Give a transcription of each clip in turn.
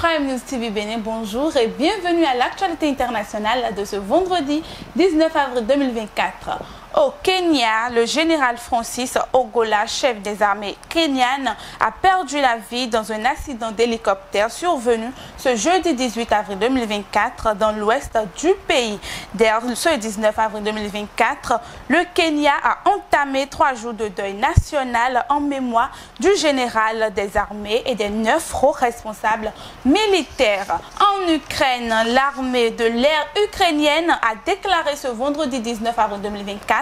Prime News TV Bénin, bonjour et bienvenue à l'actualité internationale de ce vendredi 19 avril 2024. Au Kenya, le général Francis Ogola, chef des armées kenyanes, a perdu la vie dans un accident d'hélicoptère survenu ce jeudi 18 avril 2024 dans l'ouest du pays. Dès ce 19 avril 2024, le Kenya a entamé 3 jours de deuil national en mémoire du général des armées et des 9 hauts responsables militaires. En Ukraine, l'armée de l'air ukrainienne a déclaré ce vendredi 19 avril 2024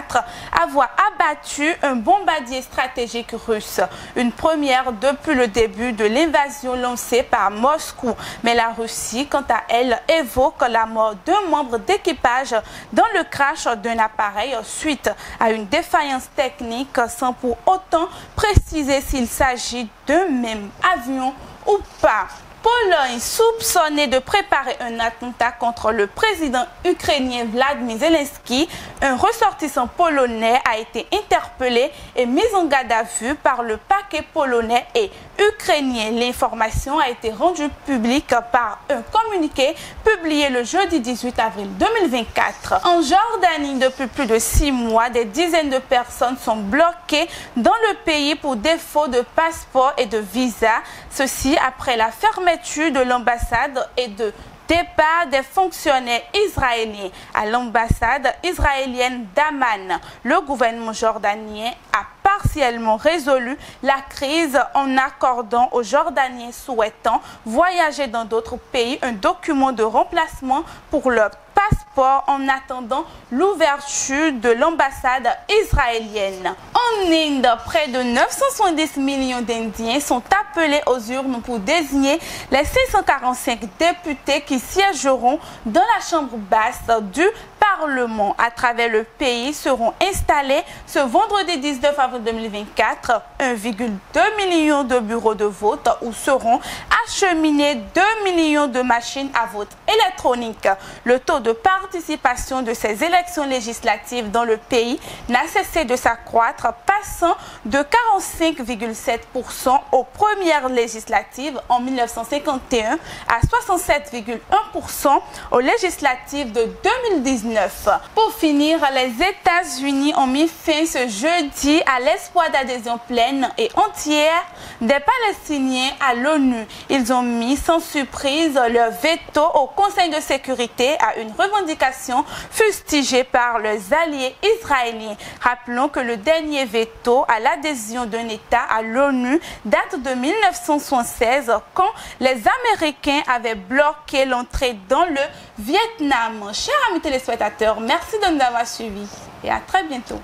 avoir abattu un bombardier stratégique russe, une première depuis le début de l'invasion lancée par Moscou. Mais la Russie, quant à elle, évoque la mort d'un membre d'équipage dans le crash d'un appareil suite à une défaillance technique sans pour autant préciser s'il s'agit d'un même avion ou pas. Pologne, soupçonnée de préparer un attentat contre le président ukrainien Vladimir Zelensky, un ressortissant polonais a été interpellé et mis en garde à vue par le parquet polonais et ukrainien. L'information a été rendue publique par un communiqué publié le jeudi 18 avril 2024. En Jordanie, depuis plus de 6 mois, des dizaines de personnes sont bloquées dans le pays pour défaut de passeport et de visa. Ceci après la fermeture de l'ambassade et de départ des fonctionnaires israéliens à l'ambassade israélienne d'Amman. Le gouvernement jordanien a partiellement résolu la crise en accordant aux Jordaniens souhaitant voyager dans d'autres pays un document de remplacement pour leur passeport en attendant l'ouverture de l'ambassade israélienne. En Inde, près de 970 millions d'Indiens sont appelés aux urnes pour désigner les 645 députés qui siégeront dans la chambre basse du Parlement. À travers le pays seront installés ce vendredi 19 avril 2024 1,2 million de bureaux de vote où seront acheminés 2 millions de machines à vote électroniques. Le taux de participation de ces élections législatives dans le pays n'a cessé de s'accroître, passant de 45,7% aux premières législatives en 1951 à 67,1% aux législatives de 2019. Pour finir, les États-Unis ont mis fin ce jeudi à l'espoir d'adhésion pleine et entière des Palestiniens à l'ONU. Ils ont mis sans surprise leur veto au Conseil de sécurité à une revendication fustigée par leurs alliés israéliens. Rappelons que le dernier veto à l'adhésion d'un État à l'ONU date de 1976 quand les Américains avaient bloqué l'entrée dans le Vietnam. Chers amis téléspectateurs, merci de nous avoir suivis et à très bientôt.